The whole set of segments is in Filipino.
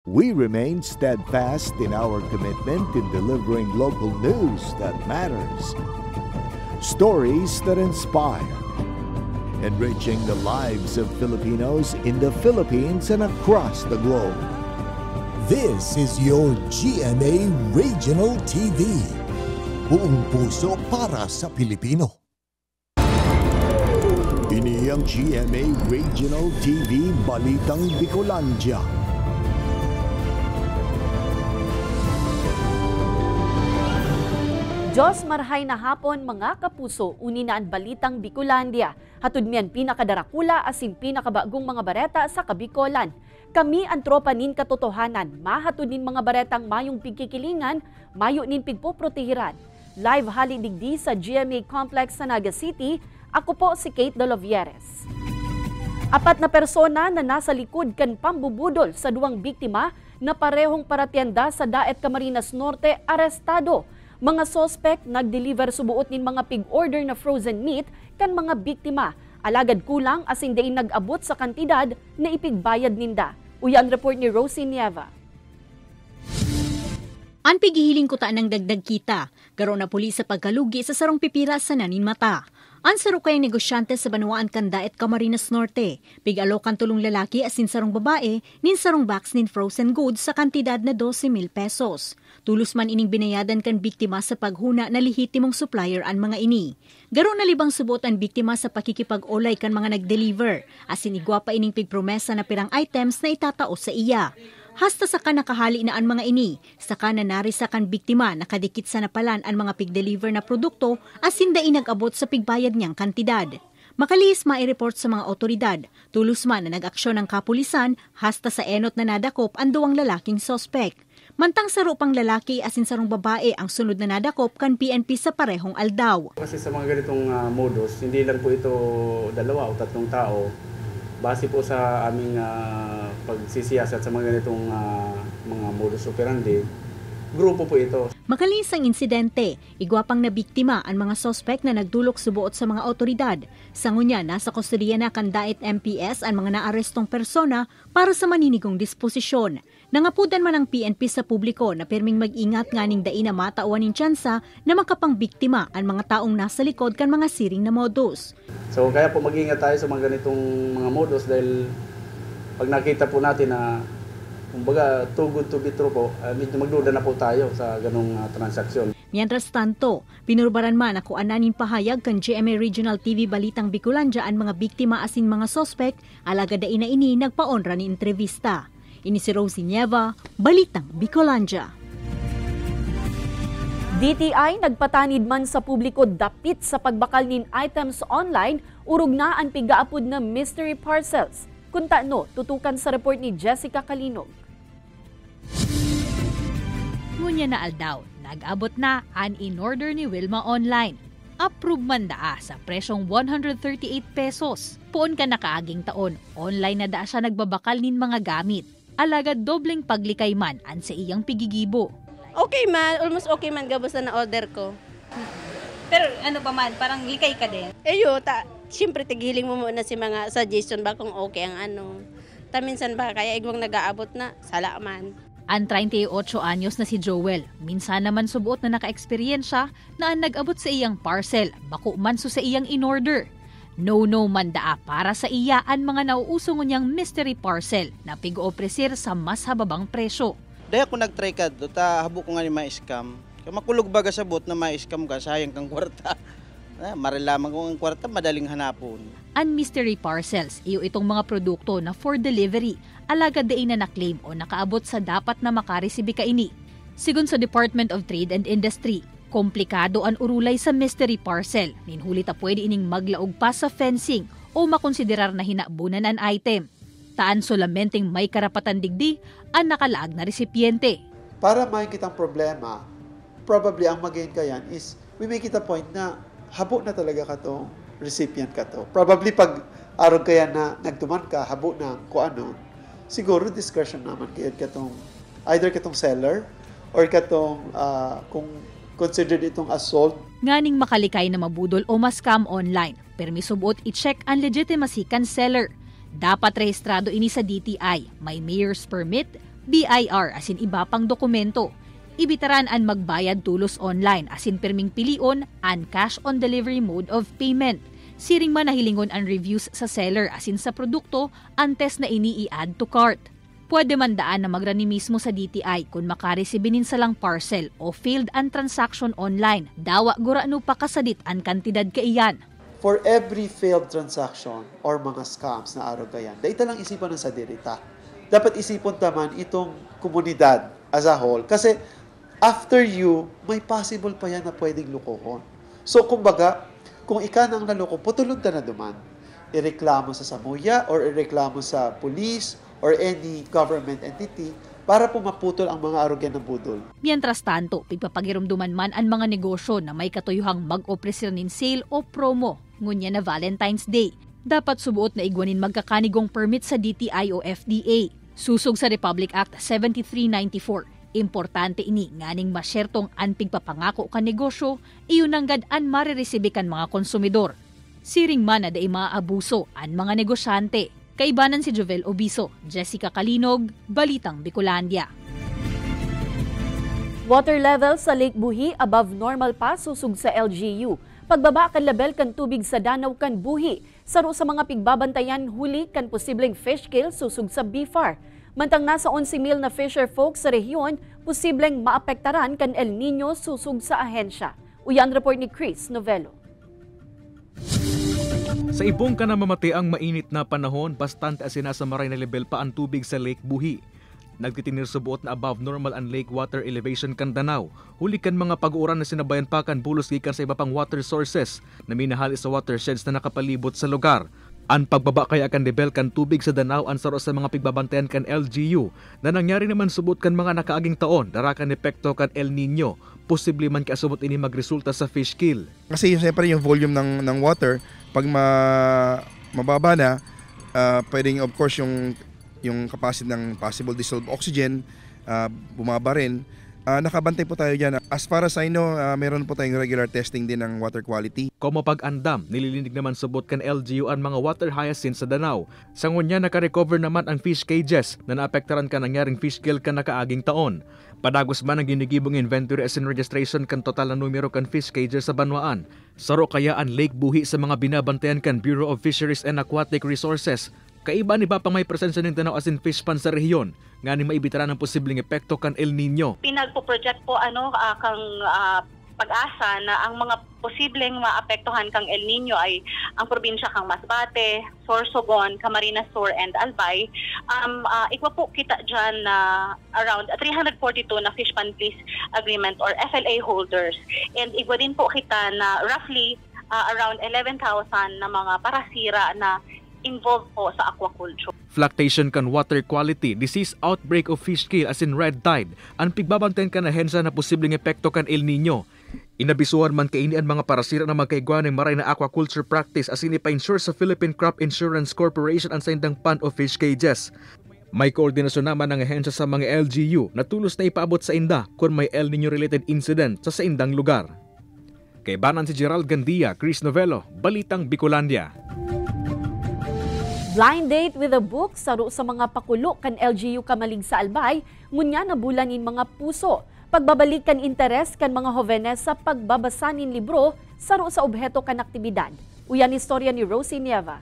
We remain steadfast in our commitment in delivering local news that matters. Stories that inspire. Enriching the lives of Filipinos in the Philippines and across the globe. This is your GMA Regional TV. Buong puso para sa Pilipino. Ini ang GMA Regional TV Balitang Bicolandia. Diyos marhay na hapon mga kapuso, uninaan Balitang Bicolandia. Hatud miyan pinakadarakula asin pinakabagong mga bareta sa Kabikolan. Kami ang tropa nin katotohanan, mahatud nin mga baretang mayong pigkikilingan, mayo nin pigpoprotehiran. Live halidigdi sa GMA Complex sa Naga City, ako po si Kate Dolovieres. 4 na persona na nasa likod kan pambubudol sa 2 biktima na parehong paratienda sa Daet Camarines Norte arestado. Mga sospek nag-deliver subuot nin mga pig-order na frozen meat kan mga biktima. Alagad kulang asin dain nag-abot sa kantidad na ipigbayad ninda. Uyan report ni Rosie Nieva. Ang pighihiling ko ta ng dagdag kita, garo na pulis sa pagkalugi sa sarong pipira sa naninmata. Ang sarukay negosyante sa Banuaan Kanda at Camarines Norte, pig-alokan tulong lalaki asin sarong babae, nin sarong box nin frozen goods sa kantidad na 12,000 pesos. Tulos man ining binayadan kan biktima sa paghuna na lehitimong supplier ang mga ini. Garo na libang subot ang biktima sa pakikipag-olay kan mga nag-deliver, asin igwa pa ining pigpromesa na pirang items na itatao sa iya. Hasta sa ka nakahali na ang mga ini, sa ka na narisa kan biktima nakadikit sa napalan ang mga pig-deliver na produkto asin dain nag-abot sa pigbayad niyang kantidad. Makalis mai-report sa mga otoridad, tulos man na nag-aksyon ng kapulisan hasta sa enot na nadakop ang 2 lalaking sospek. Mantang saro pang lalaki asin sarong babae ang sunod na nadakop kan PNP sa parehong aldaw. Kasi sa mga ganitong modus, hindi lang po ito 2 o 3 tao. Base po sa aming pagsisiyasat sa mga ganitong mga modus operandi, grupo po ito. Makalis ang insidente, igwapang na biktima ang mga sospek na nagdulok subuot sa mga otoridad. Sa ngunya, nasa kustodiya na kan Daet MPS ang mga naarestong persona para sa maninigong disposisyon. Nangapudan man ang PNP sa publiko na pirming mag-ingat nganing dain na matauan ng tsansa na makapangbiktima ang mga taong nasa likod kan mga siring na modus. So kaya po mag-ingat tayo sa mga ganitong mga modus dahil pag nakita po natin na kumbaga too good to be true po, medyo magduda na po tayo sa ganong transaksyon. Mientras tanto, pinurbaran man ako ananin pahayag kan GMA Regional TV Balitang Bicolandia ang mga biktima asin mga sospek, alaga dain na ini nagpaonra ni entrevista. Ini si Rosie Nieva, Balitang Bicolandia. DTI nagpatanid man sa publiko dapit sa pagbakal nin items online, urog na ang pigaapod na mystery parcels. Kunta no, tutukan sa report ni Jessica Kalinog. Ngunya na aldaw, nag-abot na an in-order ni Wilma online. Approve man daa sa presyong 138 pesos. Puon ka nakaaging taon, online na daa siya nagbabakal nin mga gamit. Alagad dobleng paglikay man an sa iyang pigigibo. Okay man, almost okay man gabos na order ko. Pero ano pa man, parang likay ka din? Siyempre tighiling mo muna si mga suggestion ba kung okay ang ano. Minsan ba, kaya igwang nag-aabot na, sala man. Ang 38 anyos na si Joel, minsan naman subuot na naka-eksperyensya na ang nag-abot sa iyang parcel, bako man so sa iyang in-order. No man daa para sa iya ang mga nauusong niyang mystery parcel na pig-opresir sa mas hababang presyo. Dahil ako nag-try ka do, habo ko nga ni ma-scam. Makulog baga sa bot na ma-scam ka, sayang kang kwarta. Marilaman ko ang kwarta, madaling hanapon. Ang mystery parcels, iyo itong mga produkto na for delivery, alagad dain na na-claim o nakaabot sa dapat na makaresibi ka ini. Sigun sa Department of Trade and Industry, komplikado ang urulay sa mystery parcel. Ninhuli ta pwede ining maglaog pa sa fencing o makonsiderar na hinabunan ang item. Taan solamenting may karapatan digdi ang nakalaag na resipiente. Para makikita ang problema, probably ang mag-gain ka yan is we make it a point na habo na talaga ka to, recipient ka to. Probably pag arog kaya na nagtuman ka, habo na kung ano, siguro discretion naman kaya katong either katong seller or katong kung considered itong assault. Nganing makalikay na mabudol o ma-scam online, permisubot i-check ang legitimacy kan seller. Dapat rehistrado ini sa DTI, may mayor's permit, BIR asin iba pang dokumento. Ibitaran an magbayad tulos online asin perming pilion an cash on delivery mode of payment. Siring man nahilingon ang reviews sa seller asin sa produkto antes na ini i-add to cart. Pwede man daan na magrani mismo sa DTI kung makaresibinin salang parcel o failed an transaction online. Dawa gurano pa kasadit an kantidad kaiyan. For every failed transaction or mga scams na araw gayan, daita lang isipan ng sa dirita. Dapat isipon taman itong komunidad as a whole. Kasi after you, may possible pa yan na pwedeng lukohon. So kumbaga, kung ika nang naloko, putulog ka na duman. Ireklamo sa Samuya or ireklamo sa police or any government entity para po maputol ang mga arogyan ng budol. Mientras tanto, pigpapagirumduman man ang mga negosyo na may katuyuhang mag-opresir nin sale o promo, ngunya na Valentine's Day. Dapat subuot na igwanin magkakanigong permit sa DTI o FDA. Susog sa Republic Act 7394. Importante ini nganing masyertong an pigpapangako ka negosyo, iyon anggad an mariresibikan mga konsumidor. Siring man na day maabuso an mga negosyante. Kaibanan si Jovel Obiso, Jessica Kalinog, Balitang Bicolandia. Water level sa Lake Buhi above normal pa susug sa LGU. Pagbaba kan level kan tubig sa Danau kan Buhi. Saro sa mga pigbabantayan huli kan posibleng fish kill susug sa BFAR. Mantang nasa 11,000 na fisher folk sa rehiyon, posibleng maapektaran kan El Nino susug sa ahensya. Uyan report ni Chris Novello. Sa ibong ka na mamati ang mainit na panahon, bastante asinasamaray na level pa ang tubig sa Lake Buhi. Nagtitinir subuot na above normal ang lake water elevation kan Danau. Huli kan mga pag-uuran na sinabayan pa kan bulos gikan sa iba pang water sources na minahali sa watersheds na nakapalibot sa lugar. Ang pagbaba kaya kan level kan tubig sa Danau ang saro sa mga pigbabantayan kan LGU na nangyari naman subot kan mga nakaaging taon dara kan epekto kan El Nino. Posible man kasubot ini magresulta sa fish kill. Kasi siyempre yung volume ng water pag mababa na, pwedeng of course yung capacity ng possible dissolved oxygen bumaba rin. Nakabantay po tayo dyan. As far as I know, meron po tayong regular testing din ng water quality. Como pag-andam, nililinig naman subot kan LGU ang mga water hyacinths sa Danau. Sa ngunya nakarecover naman ang fish cages na naapektaran ka nangyaring fish kill ka nakaaging taon. Padagos man ang ginigibong inventory as in registration kan total na numero kan fish cages sa Banwaan. Saro kaya ang Lake Buhi sa mga binabantayan kan Bureau of Fisheries and Aquatic Resources. Kaiba ni ba pang may presensya ng Danau as in fish pan sa rehiyon nga ni maibitara ng posibleng epekto kan El Nino. Pinagpo-project po kang pag-asa na ang mga posibleng maapektuhan kang El Nino ay ang probinsya kang Masbate, Sorsogon, Camarines Sur and Albay. Ikwa po kita dyan na around 342 na fish pan lease agreement or FLA holders. And ikwa din po kita na roughly around 11,000 na mga parasira na involved po sa aquaculture. Fluctuation kan water quality, disease outbreak of fish kill as in red tide, ang pigbabantayan kan ahensya na posibleng epekto kan El Nino. Inabisuhan man kaini ang mga parasira na magkaigwa ng maray na aquaculture practice as inipa-insure sa Philippine Crop Insurance Corporation ang saindang fund of fish cages. May koordinasyon naman ng ahensya sa mga LGU na tulos na ipaabot sa inda kung may El Nino related incident sa saindang lugar. Kaibanan si Gerald Gandia, Chris Novello, Balitang Bicolandia. Blind date with a book saro sa mga pakulo kan LGU Kamalig sa Albay, ngunya nabulanin mga puso. Pagbabalik kan interes kan mga hovenes sa pagbabasanin libro saro sa obheto kan aktibidad. Uyan istorya ni Rosie Nieva.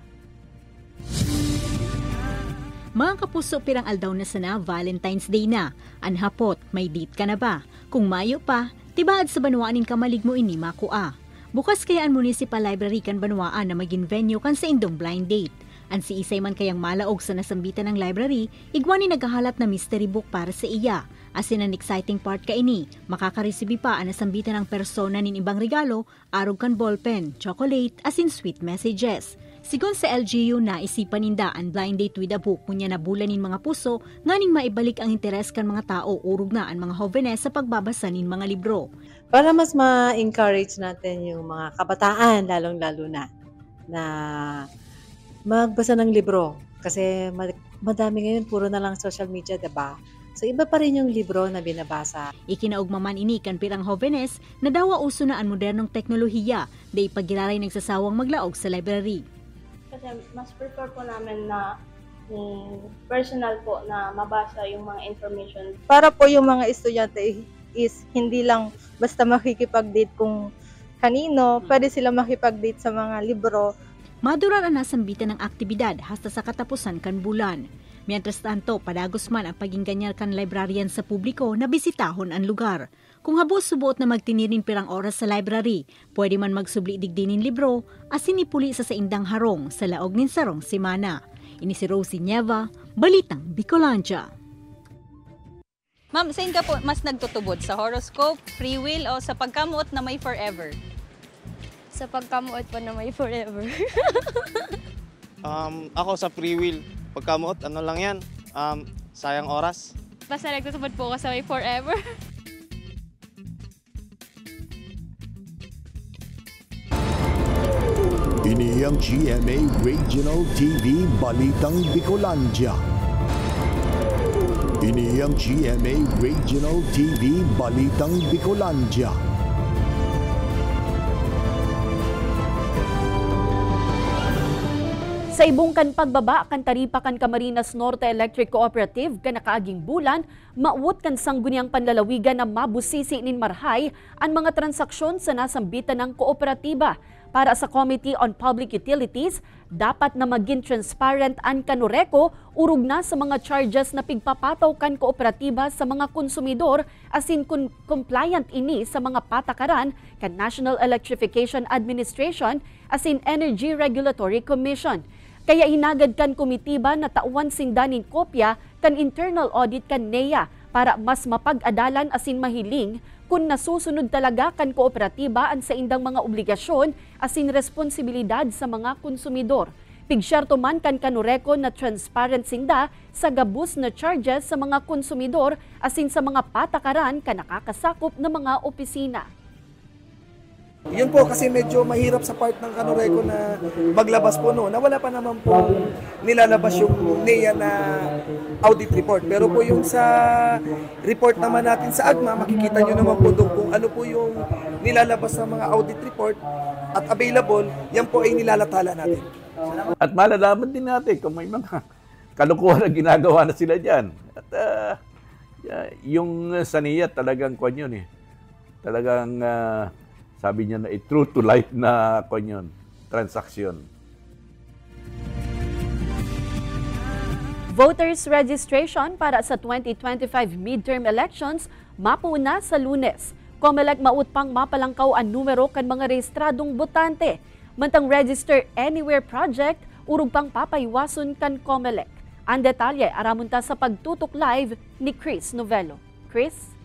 Mga kapuso, pirang aldaw na sana Valentine's Day na. Anhapot, may date ka na ba? Kung Mayo pa, tibaad sa Banwaanin Kamalig mo ini makua. Bukas kaya ang Municipal Library kan Banwaan na maging venue kan sa indong blind date. Ang si Isay man kayang malaog sa nasambitan ng library, igwani naghahalap na mystery book para sa iya. Asin ang exciting part ka ini, makakaresibi pa ang nasambitan ng persona nin ibang regalo, arog kan ballpen, chocolate, asin sweet messages. Sigon sa LGU na isipan ninda ang blind date with a book kunya nabulanin mga puso, nganing maibalik ang interes kan mga tao urog na ang mga hovenes sa pagbabasa nin mga libro. Para mas ma-encourage natin yung mga kabataan, lalong-lalo na magbasa ng libro kasi madami ngayon puro na lang social media, diba? So iba pa rin yung libro na binabasa. Ikinaugmaman ini kan pirang hovenes na dawa uso na ang modernong teknolohiya da ipagiraray nagsasawang maglaog sa library. Kasi mas prefer po namin na personal po na mabasa yung mga information. Para po yung mga estudyante is hindi lang basta makikipag-date kung kanino, pwede sila makipag-date sa mga libro. Madurar ang nasambitan ng aktibidad hasta sa katapusan kan bulan. Mientras tanto, padagos man ang paging ganyan kan librarian sa publiko na bisitahon ang lugar. Kung habos subuot na magtinirin pirang oras sa library, pwede man magsubli digdinin libro, asin ipuli sa saindang harong sa laog nin sarong simana. Ini si Rosie Nieva, Balitang Bicolandia. Ma'am, saan ka po mas nagtutubod? Sa horoscope, free will, o sa pagkamuot na may forever? Sa pagkamuot pa na may forever. Ako sa free will. Pagkamuot, ano lang yan? Sayang oras. Basta nagtutubod po ako sa may forever. Ini ang GMA Regional TV Balitang Bicolandia. Ini ang GMA Regional TV Balitang Bicolandia. Sa ibong kan pagbaba kan taripa kan Camarines Norte Electric Cooperative kan nakaaging bulan, mauot kan sangguniang panlalawigan na mabusisi nin marhay ang mga transaksyon sa nasambitan ng kooperatiba. Para sa Committee on Public Utilities, dapat na maging transparent ang Kanureco urog na sa mga charges na pigpapataw kan kooperatiba sa mga konsumidor asin compliant ini sa mga patakaran kan National Electrification Administration asin Energy Regulatory Commission. Kaya inagad kan komitiba na tauan sindanin kopya kan internal audit kan NEA para mas mapag-adalan asin mahiling kung nasusunod talaga kan kooperatiba ang sa indang mga obligasyon asin responsibilidad sa mga konsumidor. Pigsyerto man kan Kanureco na transparent sinda sa gabus na charges sa mga konsumidor asin sa mga patakaran kan nakakasakop ng mga opisina. Yun po kasi medyo mahirap sa part ng Kanureco na maglabas po na wala pa naman po nilalabas yung NEA na audit report. Pero po yung sa report naman natin sa AGMA, makikita nyo naman po doon kung ano po yung nilalabas ng mga audit report at available, yan po ay nilalathala natin. At malalaman din natin kung may mga kalukuhan na ginagawa na sila dyan. At yung sa NEA talagang kwan yun eh. Talagang sabi niya na true to life na kanyon, transaksyon. Voters registration para sa 2025 midterm elections mapuna sa Lunes. Comelec maut pang mapalangkaw ang numero kan mga rehistradong botante. Mantang Register Anywhere project urog pang papaywason kan Comelec. Ang detalye aramunta sa pagtutok live ni Chris Novelo. Chris?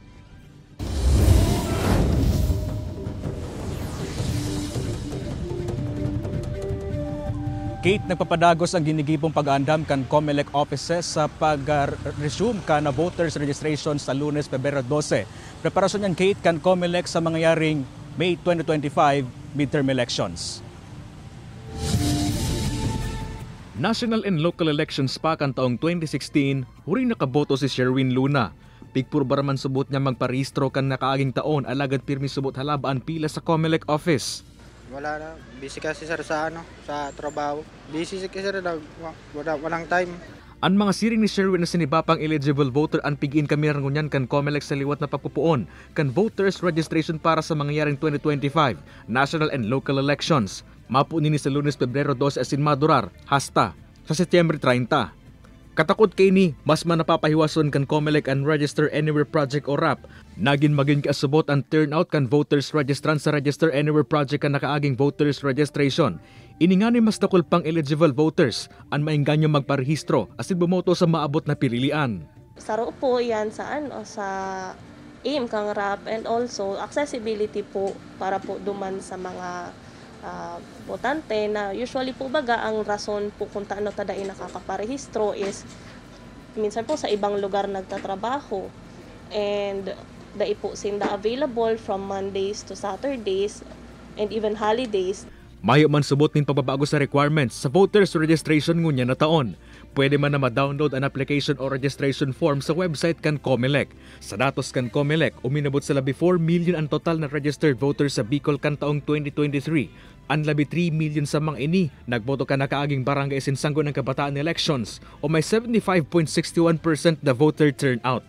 Kate, nagpapadagos ang ginigibong pag-aandam kan Comelec offices sa pag-resume ka na voters registration sa Lunes, Pebrero 12. Preparasyon yan, Kate, kan Comelec sa mangyayaring May 2025 midterm elections. National and local elections pa kan taong 2016, huring nakaboto si Sherwin Luna. Pigpurbar man subot niya magparehistro kan nakaaging taon, alagad pirmi subot halabaan pila sa Comelec office. Wala na, busy kasi sir sa trabaho. Busy kasi sir, walang time. Ang mga siring ni Sherwin na sinibapang eligible voter ang pigin kami rangunyan kan Comelec sa liwat na pagpupuon kan voters registration para sa mangyayaring 2025 national and local elections. Mapunin ni sa Lunes, Pebrero 12 asin madurar, hasta sa Setyembre 30. Katakot kay ni, mas manapapahiwason kan Comelec and Register Anywhere Project o RAP. Nagin maging kaasubot ang turnout kan voters registrant sa Register Anywhere Project kan nakaaging voters registration. Iningani mas takul pang eligible voters, ang mainganyo magparehistro asin bumoto sa maabot na pililian. Saro po yan sa aim kang RAP and also accessibility po para po duman sa mga botante na usually po baga ang rason po kung taano tadain nakakaparehistro is minsan po sa ibang lugar nagtatrabaho and dai po sinda available from Mondays to Saturdays and even holidays. Mayo man subot nin pagbabago sa requirements sa voters registration ngunya na taon. Pwede man na ma-download ang application o registration form sa website kan COMELEC. Sa datos kan COMELEC, uminabot sa labi 4 million ang total na registered voters sa Bicol kan taong 2023. Ang labi 3 million sa mga ini, nagboto ka na kaaging barangay sinsanggo ng kabataan elections o may 75.61% na voter turnout.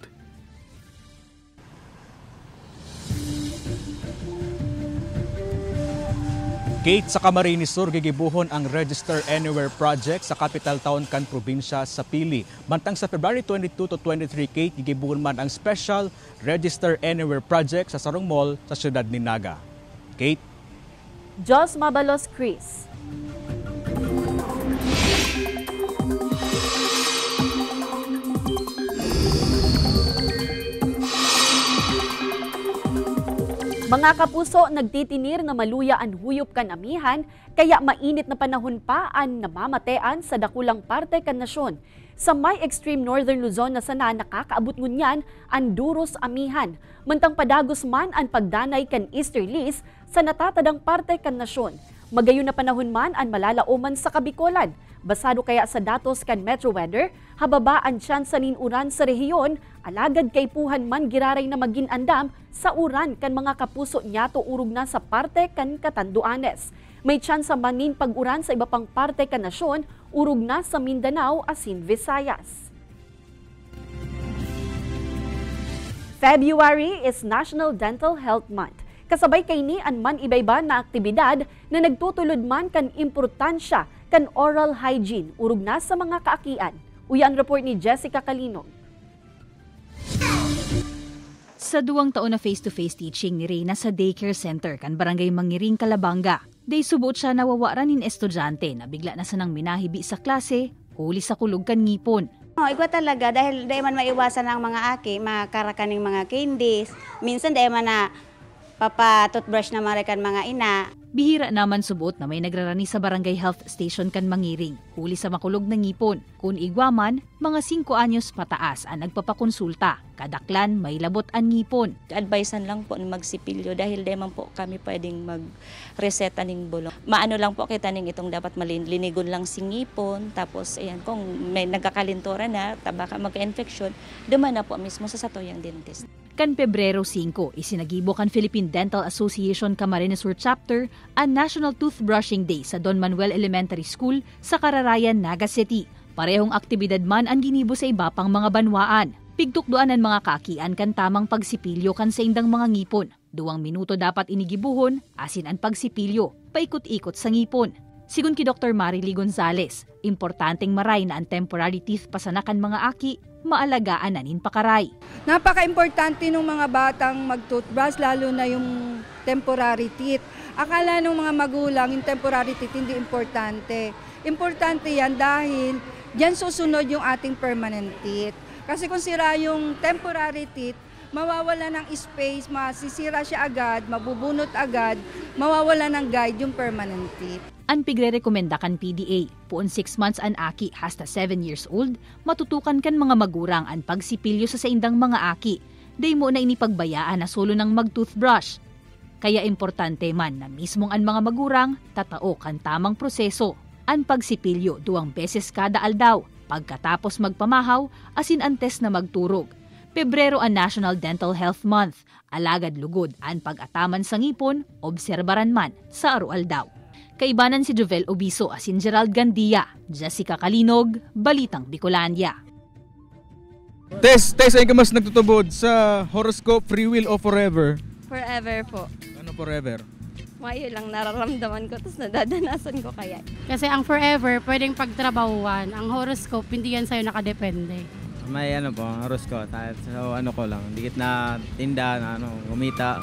Kate, sa Camarines Sur, gigibuhon ang Register Anywhere Project sa capital town kan probinsya sa Pili. Mantang sa February 22 to 23, Kate, gigibuhon man ang Special Register Anywhere Project sa Sarong Mall sa siyudad ni Naga. Kate? Jos Mabalos, Chris. Mga kapuso, nagtitinir na maluya ang huyop kan amihan, kaya mainit na panahon pa ang namamatean sa dakulang parte kan nasyon. Sa may extreme northern Luzon na sana nakakaabot ngunyan ang duros amihan, mantang padagos man ang pagdanay kan easterlies sa natatadang parte kan nasyon. Magayon na panahon man ang malalauman sa Kabikolan. Basado kaya sa datos kan Metro Weather, hababa ang tsansa nin uran sa rehiyon, alagad kay puhan man giraray na maging andam sa uran kan mga kapuso nyato urog na sa parte kan Catanduanes. May tsansa man nin pag-uran sa iba pang parte kan nasyon, urog na sa Mindanao asin Visayas. February is National Dental Health Month. Kasabay kay ni an man iba-iba na aktibidad na nagtutulod man kan importansya kan oral hygiene urog na sa mga kaakian. Uyan report ni Jessica Kalinog. Sa 2 taon na face-to-face teaching ni Reyna sa daycare center kan Barangay Mangiring, Calabanga, day subuot siya nawawaran nin estudyante na bigla na sanang minahibi sa klase, huli sa kulog kan ngipon. Igwa talaga dahil di man maiwasan ang mga aki, makarakaning mga candies. Minsan di man na papa-toothbrush na marikan mga ina. Bihira naman subot na may nagrarani sa barangay health station kan Mangiring, huli sa makulog na ngipon. Kung igwaman, mga 5 anyos pataas ang nagpapakonsulta. Kadaklan may labot ang ngipon. Advisean lang po magsipilyo dahil di man po kami pwedeng mag-reseta ning bulong. Maano lang po kita ning itong dapat malinigon lang si ngipon. Tapos ayan, kung may nagkakalintura na, baka magka-infection, duman na po mismo sa satoyang dentist. Kan Pebrero 5, isinagibo kan Philippine Dental Association Camarines Sur Chapter ang National Toothbrushing Day sa Don Manuel Elementary School sa Cararayan, Naga City. Parehong aktibidad man ang ginibo sa iba pang mga banwaan. Pigtukduan ang mga kakian kan tamang pagsipilyo kan sa indang mga ngipon. 2 minuto dapat inigibuhon, asin ang pagsipilyo, paikot-ikot sa ngipon. Sigun ki Dr. Marily Gonzales, importanteng maray na ang temporary teeth pasanakan mga aki, maalagaan na nin pakaray. Napaka-importante ng mga batang mag-toothbrush, lalo na yung temporary teeth. Akala ng mga magulang yung temporary teeth hindi importante. Importante yan dahil diyan susunod yung ating permanent teeth. Kasi kung sira yung temporary teeth, mawawala ng space, masisira siya agad, mabubunot agad, mawawala ng guide yung permanent teeth. Ang pigre-rekomenda kan PDA, puon 6 months an aki hasta 7 years old, matutukan kan mga magurang ang pagsipilyo sa saindang mga aki. Day mo na inipagbayaan na solo ng mag-toothbrush. Kaya importante man na mismong ang mga magurang tatao kan tamang proseso. Ang pagsipilyo 2 beses kada aldaw, pagkatapos magpamahaw, asin ang test na magturog. Pebrero ang National Dental Health Month, alagad lugod ang pag-ataman sa ngipon, obserbaran man sa arualdaw. Kaibanan si Jovel Obiso asin Gerald Gandia, Jessica Kalinog, Balitang Bicolandia. Tess, ay ka mas nagtutubod sa horoscope, free will o forever? Forever po. Ano forever? Mayo lang nararamdaman ko, tapos nadadanasan ko kaya. Kasi ang forever, pwedeng pagtrabahuan. Ang horoscope, hindi yan sa'yo nakadepende. May horoscope. So ko lang, dikit na tinda, na gumita.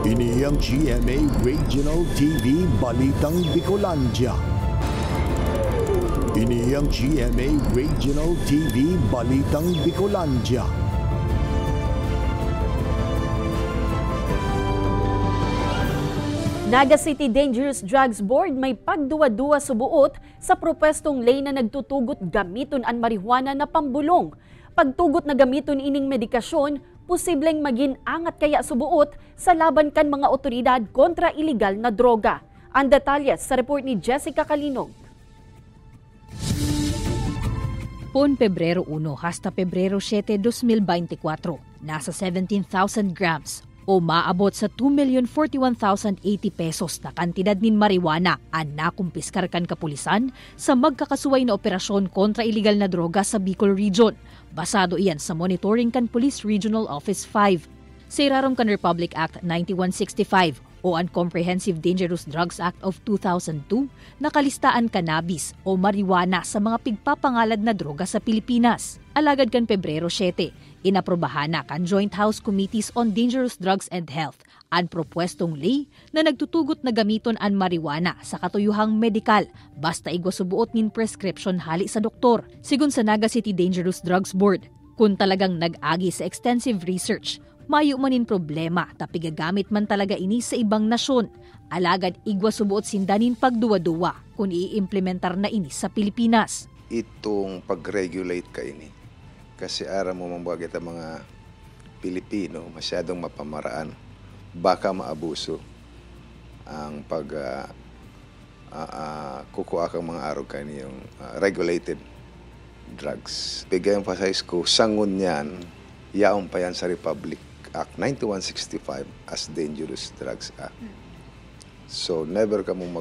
Ini ang GMA Regional TV Balitang Bicolandia. Ini ang GMA Regional TV Balitang Bicolandia. Naga City Dangerous Drugs Board may pagduwa-duwa subuot sa propestong lay na nagtutugot gamiton ang marihuana na pambulong. Pagtugot na gamiton ining medikasyon, posibleng maging angat kaya subuot sa laban kan mga otoridad kontra iligal na droga. Ang detalles sa report ni Jessica Kalinog. Pon Pebrero 1 hasta Pebrero 7, 2024, nasa 17,000 grams o maabot sa 2,041,080 pesos na kantidad nin marijuana ang nakumpiskar kan kapulisan sa magkakasuway na operasyon kontra iligal na droga sa Bicol Region. Basado iyan sa monitoring kan Police Regional Office 5. Sa irarom kan Republic Act 9165 o ang Comprehensive Dangerous Drugs Act of 2002, nakalistaan cannabis o marijuana sa mga pigpapangalad na droga sa Pilipinas. Alagad kan Pebrero 7, inaprobahan na kan Joint House Committees on Dangerous Drugs and Health ang propwestong ley na nagtutugot na gamiton ang marijuana sa katuyuhang medikal basta igwasubuot nin prescription hali sa doktor. Sigun sa Naga City Dangerous Drugs Board, kung talagang nag-agi sa extensive research, mayo manin problema tapi gagamit man talaga ini sa ibang nasyon. Alagad igwasubuot sindanin pagduwa-duwa kung i-implementar na ini sa Pilipinas. Itong pag-regulate ka ini. Kasi aram mo mambagit ang mga Pilipino masyadong mapamaraan. Baka maabuso ang kukuha kang mga araw kaniyong regulated drugs. Bigay emphasize ko, sangun yan, yaong pa yan sa Republic Act 9165 as Dangerous Drugs Act. So never ka mong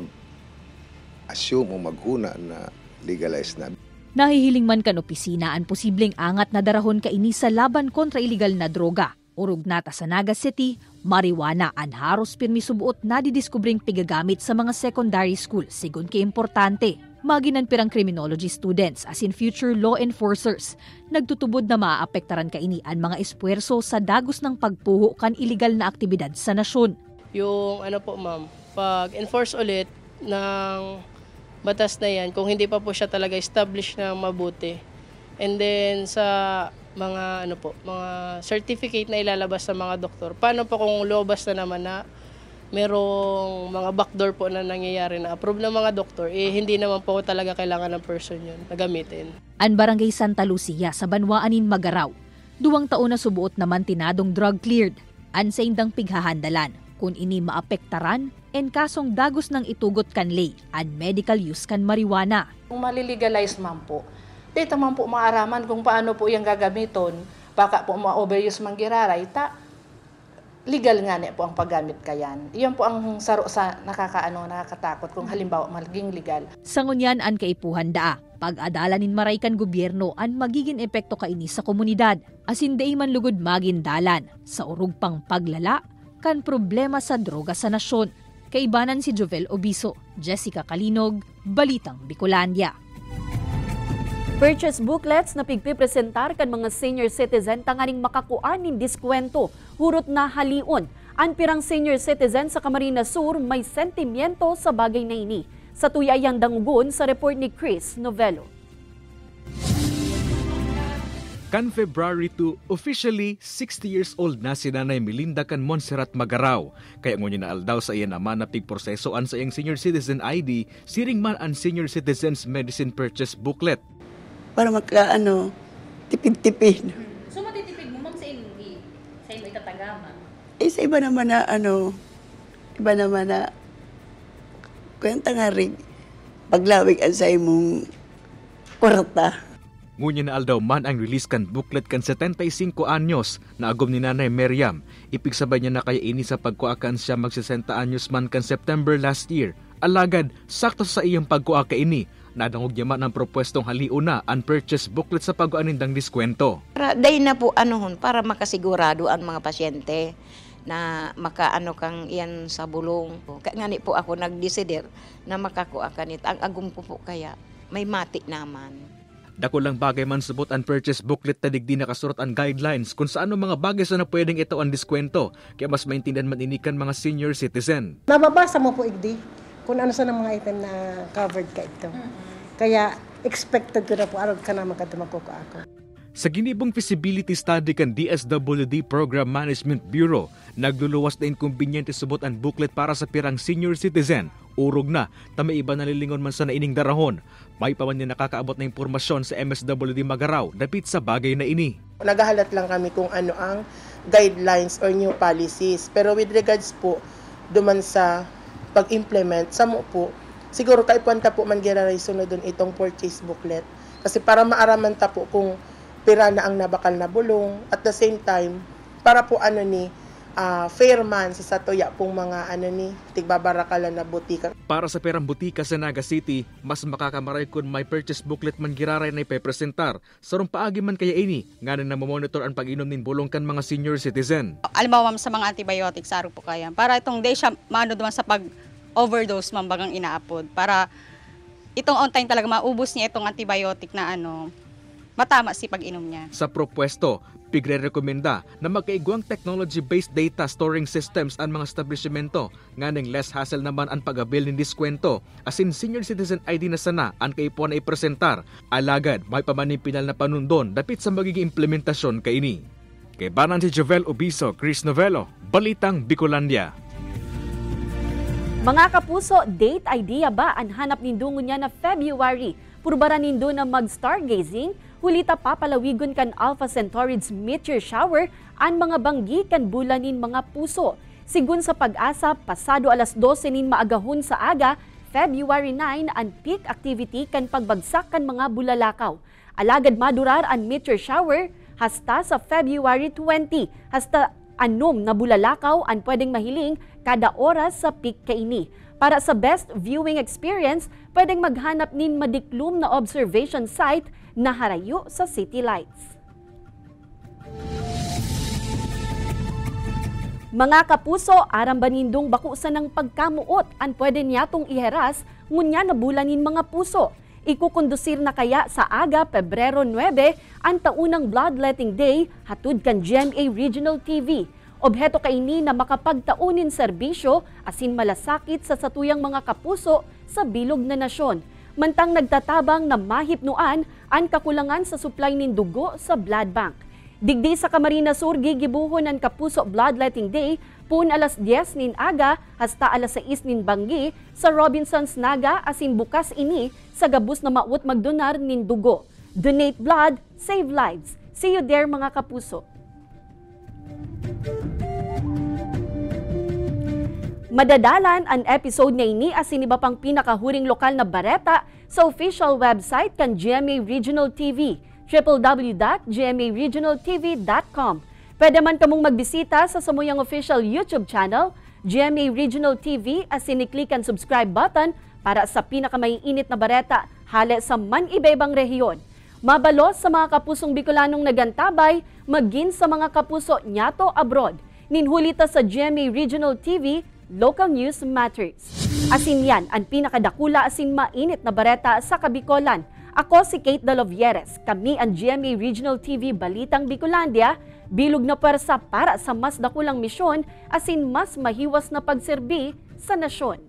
mag-assume o maghuna na legalize na. Nahihiling man kan opisina ang posibleng angat na darahon kaini sa laban kontra iligal na droga. Urog nata sa Naga City, marijuana ang haros pirmi subuot na didiskubring pigagamit sa mga secondary school sigun kay importante. Maginan pirang criminology students as in future law enforcers. Nagtutubod na maaapektaran kaini ang mga espuwerso sa dagos ng pagpuho kan iligal na aktibidad sa nasyon. Yung po ma'am, pag-enforce ulit ng batas na yan, kung hindi pa po siya talaga established na mabuti. And then sa mga mga certificate na ilalabas sa mga doktor. Paano po kung lobas na naman na merong mga backdoor po na nangyayari na approve ng mga doktor, hindi naman po talaga kailangan ng person yun na gamitin. Ang Barangay Santa Lucia sa Banwaanin, Magaraw, 2 taon na subuot naman tinadong drug cleared. An sa indang pighahandalan kung ini maapektaran en kasong dagos ng itugot kanlay and medical use kan marijuana. Kung malilegalize man po, dito man po maaraman kung paano po yung gagamiton, baka po ma-overuse manggiraray, legal nga ne po ang paggamit kayan. Iyon po ang saro sa nakakatakot kung halimbawa maging legal. Sangunyan an kaipuhan daa, pag-adalanin maray kan gobyerno an magiging epekto kaini sa komunidad, asin day man lugod magindalan sa urug pang paglala kan problema sa droga sa nasyon. Kaibanan si Jovel Obiso, Jessica Kalinog, Balitang Bicolandia. Purchase booklets na pigpipresentar kan mga senior citizen tanganing makakuan nin diskwento hurot na halion. Ang pirang senior citizen sa Camarines Sur may sentimiento sa bagay na ini. Sa tuyayang dangugon sa report ni Chris Novello. Kan February 2, officially 60 years old na si Nanay Melinda kan Montserrat Magaraw. Kaya ngunit na aldaw sa iyan naman na pigprosesoan sa iyang senior citizen ID, siring man ang senior citizens medicine purchase booklet. Para tipid-tipid. So matitipid mo ma'am sa inyo itatagama? Sa iba naman na kwenta nga rin paglawig ang sa imong kwarta. Ngunit na aldaw man ang release kan booklet kan 75 anyos na agom ni Nanay Meriam. Ipigsabay niya na kaya ini sa pagkuakan siya mag-60 anyos man kan September last year. Alagad, sakto sa iyang pagkuaka ini, nadangog niya man ang propwestong haliuna ang purchase booklet sa pag-anindang diskwento. Day na po para makasigurado ang mga pasyente na makaano kang iyan sa bulong. Ngani po ako nag-decider na makakuha kanit. Ang agum ko po kaya may mati naman. Dako lang bagay man subot ang purchase booklet na digdi nakasurot ang guidelines kung saan mga bagay sa na pwedeng ito ang diskwento. Kaya mas maintindihan man inikan mga senior citizen. Mababasa mo po igdi kung ano sa mga item na covered ka ito. Kaya expected ko na po araw ka na magkadumako ko ako. Sa ginibong feasibility study kan DSWD Program Management Bureau, nagluluwas na inconveniente subot ang booklet para sa pirang senior citizen. Urog na, may iba nalilingon man sa naining darahon. May pa man niya nakakaabot na impormasyon sa MSWD Magaraw dapit sa bagay na ini. Nagahalat lang kami kung ano ang guidelines or new policies. Pero with regards po duman sa pag-implement, sa mo po, siguro kaipuan ta po man giraray sunod dun itong purchase booklet. Kasi para maaraman ta po kung pira na ang nabakal na bulong, at the same time, para po fair man sa satuya pong mga tigbabarakalan na butika. Para sa perang butika sa Naga City, mas makakamaray kung may purchase booklet man giraray na ipepresentar. Sarong paagi man kaya ini, nga na mamonitor ang pag-inom nin bulong kan mga senior citizen. Alimbawa sa mga antibiotics, saro po kaya. Para itong day siya maano duman sa pag-overdose man bagang inaapod. Para itong on time talaga maubos niya itong antibiotic na matama si pag-inom niya. Sa propwesto, pigre-rekomenda na magkaigwang technology-based data storing systems ang mga establishmento, nganing less hassle naman ang pag-abil ng diskwento, asin senior citizen ID na sana ang kaipuan na ipresentar. Alagad, may pamanipinal na panundon dapit sa magiging implementasyon kaini. Kay Banan si Jovel Obiso, Chris Novelo, Balitang Bicolandia. Mga kapuso, date idea ba ang hanap nindungo niya na February? Purbara nindo na mag-stargazing, hulita papalawigon kan Alpha Centauri's meteor shower ang mga banggi kan bulanin mga puso. Sigun sa Pag-asa, pasado alas 12 nin maagahon sa aga, February 9 ang peak activity kan pagbagsak kan mga bulalakaw. Alagad madurar ang meteor shower hasta sa February 20, hasta 6 na bulalakaw ang pwedeng mahiling kada oras sa peak kaini. Para sa best viewing experience, pwedeng maghanap nin madiklum na observation site na harayo sa city lights. Mga kapuso, aram ba nindong bakusan ng pagkamuot ang pwede niyatong iheras ngunya na bulanin mga puso? Ikukondusir na kaya sa aga Pebrero 9 ang taunang Bloodletting Day hatud kan GMA Regional TV. Obheto kaini na makapagtaunin serbisyo asin malasakit sa satuyang mga kapuso sa bilog na nasyon. Mantang nagtatabang na mahipnuan ang kakulangan sa supply nin dugo sa blood bank. Digdi sa Camarines Sur gigibuhon ang Kapuso Bloodletting Day pun alas 10 nin aga hasta alas 6 nin banggi sa Robinsons Naga asin bukas ini sa gabus na maut magdonar nin dugo. Donate blood, save lives. See you there mga kapuso. Madadalan ang episode na ini asin iba pang pinakahuring lokal na bareta sa official website kan GMA Regional TV, www.gmaregionaltv.com. Pwede man kamong magbisita sa samuyang official YouTube channel, GMA Regional TV, asin i-click ang subscribe button para sa pinakamaiinit na bareta hale sa man-iba-ibang rehiyon. Mabalos sa mga kapusong Bicolanong nagantabay, magin sa mga kapuso nyato abroad. Ninhulita sa GMA Regional TV, Local News Matters. Asin yan ang pinakadakula asin mainit na bareta sa Kabicolan. Ako si Kate Dalovieres. Kami ang GMA Regional TV Balitang Bicolandia, bilog na pwersa para sa mas dakulang misyon asin mas mahiwas na pagserbi sa nasyon.